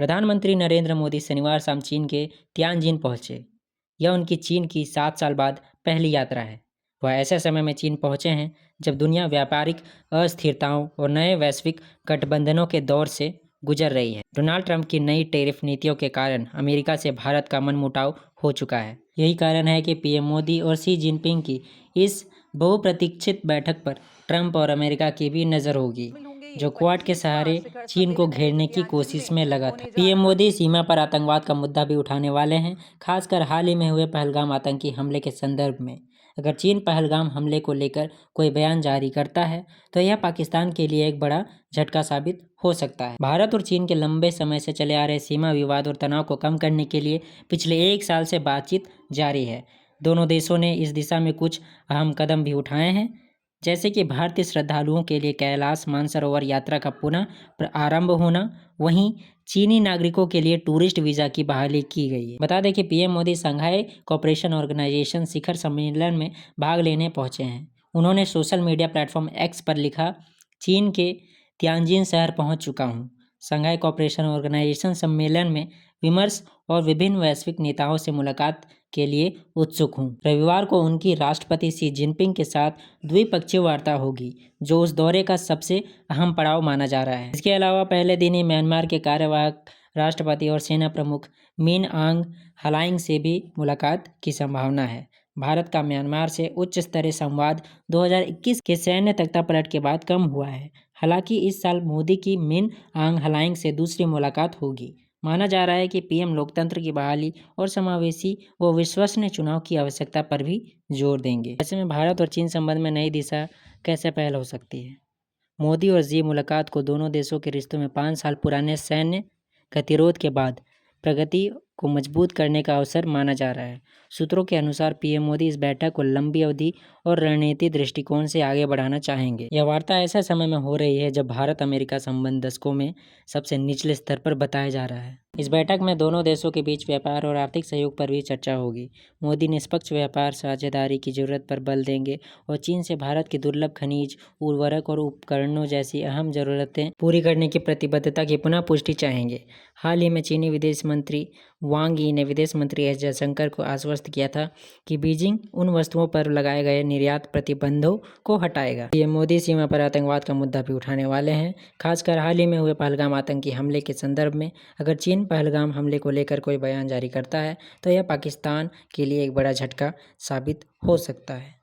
प्रधानमंत्री नरेंद्र मोदी शनिवार शाम चीन के तियानजिन पहुंचे। यह उनकी चीन की 7 साल बाद पहली यात्रा है। वह ऐसे समय में चीन पहुंचे हैं जब दुनिया व्यापारिक अस्थिरताओं और नए वैश्विक गठबंधनों के दौर से गुजर रही है। डोनाल्ड ट्रंप की नई टैरिफ नीतियों के कारण अमेरिका से भारत का मनमुटाव हो चुका है। यही कारण है कि पीएम मोदी और शी जिनपिंग की इस बहुप्रतीक्षित बैठक पर ट्रंप और अमेरिका की भी नज़र होगी, जो क्वाड के सहारे चीन को घेरने की कोशिश में लगा था। पीएम मोदी सीमा पर आतंकवाद का मुद्दा भी उठाने वाले हैं, खासकर हाल ही में हुए पहलगाम आतंकी हमले के संदर्भ में। अगर चीन पहलगाम हमले को लेकर कोई बयान जारी करता है तो यह पाकिस्तान के लिए एक बड़ा झटका साबित हो सकता है। भारत और चीन के लंबे समय से चले आ रहे सीमा विवाद और तनाव को कम करने के लिए पिछले 1 साल से बातचीत जारी है। दोनों देशों ने इस दिशा में कुछ अहम कदम भी उठाए हैं, जैसे कि भारतीय श्रद्धालुओं के लिए कैलाश मानसरोवर यात्रा का पुनः आरंभ होना। वहीं चीनी नागरिकों के लिए टूरिस्ट वीज़ा की बहाली की गई है। बता दें कि PM Modi Shanghai cooperation organisation शिखर सम्मेलन में भाग लेने पहुंचे हैं। उन्होंने सोशल मीडिया प्लेटफॉर्म एक्स पर लिखा, चीन के तियानजिन शहर पहुंच चुका हूं। शंघाई कोऑपरेशन ऑर्गेनाइजेशन सम्मेलन में विमर्श और विभिन्न वैश्विक नेताओं से मुलाकात के लिए उत्सुक हूं। रविवार को उनकी राष्ट्रपति शी जिनपिंग के साथ द्विपक्षीय वार्ता होगी, जो उस दौरे का सबसे अहम पड़ाव माना जा रहा है। इसके अलावा पहले दिन ही म्यांमार के कार्यवाहक राष्ट्रपति और सेना प्रमुख मिन आंग हलाइंग से भी मुलाकात की संभावना है। भारत का म्यांमार से उच्च स्तरीय संवाद 2021 के सैन्य तख्तापलट के बाद कम हुआ है। हालांकि इस साल मोदी की मिन आंग हलाइंग से दूसरी मुलाकात होगी। माना जा रहा है कि पीएम लोकतंत्र की बहाली और समावेशी व विश्वसनीय चुनाव की आवश्यकता पर भी जोर देंगे। ऐसे में भारत और चीन संबंध में नई दिशा कैसे पहल हो सकती है? मोदी और जी मुलाकात को दोनों देशों के रिश्तों में 5 साल पुराने सैन्य गतिरोध के बाद प्रगति को मजबूत करने का अवसर माना जा रहा है। सूत्रों के अनुसार पीएम मोदी इस बैठक को लंबी अवधि और रणनीतिक दृष्टिकोण से आगे बढ़ाना चाहेंगे। यह वार्ता ऐसे समय में हो रही है जब भारत अमेरिका संबंध दशकों में सबसे निचले स्तर पर बताया जा रहा है। इस बैठक में दोनों देशों के बीच व्यापार और आर्थिक सहयोग पर भी चर्चा होगी। मोदी निष्पक्ष व्यापार साझेदारी की जरूरत पर बल देंगे और चीन से भारत की दुर्लभ खनिज, उर्वरक और उपकरणों जैसी अहम जरूरतें पूरी करने की प्रतिबद्धता की पुनः पुष्टि चाहेंगे। हाल ही में चीनी विदेश मंत्री वांग यी ने विदेश मंत्री एस जयशंकर को आश्वस्त किया था कि बीजिंग उन वस्तुओं पर लगाए गए निर्यात प्रतिबंधों को हटाएगा। पीएम मोदी सीमा पर आतंकवाद का मुद्दा भी उठाने वाले हैं, खासकर हाल ही में हुए पहलगाम आतंकी हमले के संदर्भ में। अगर चीन पहलगाम हमले को लेकर कोई बयान जारी करता है तो यह पाकिस्तान के लिए एक बड़ा झटका साबित हो सकता है।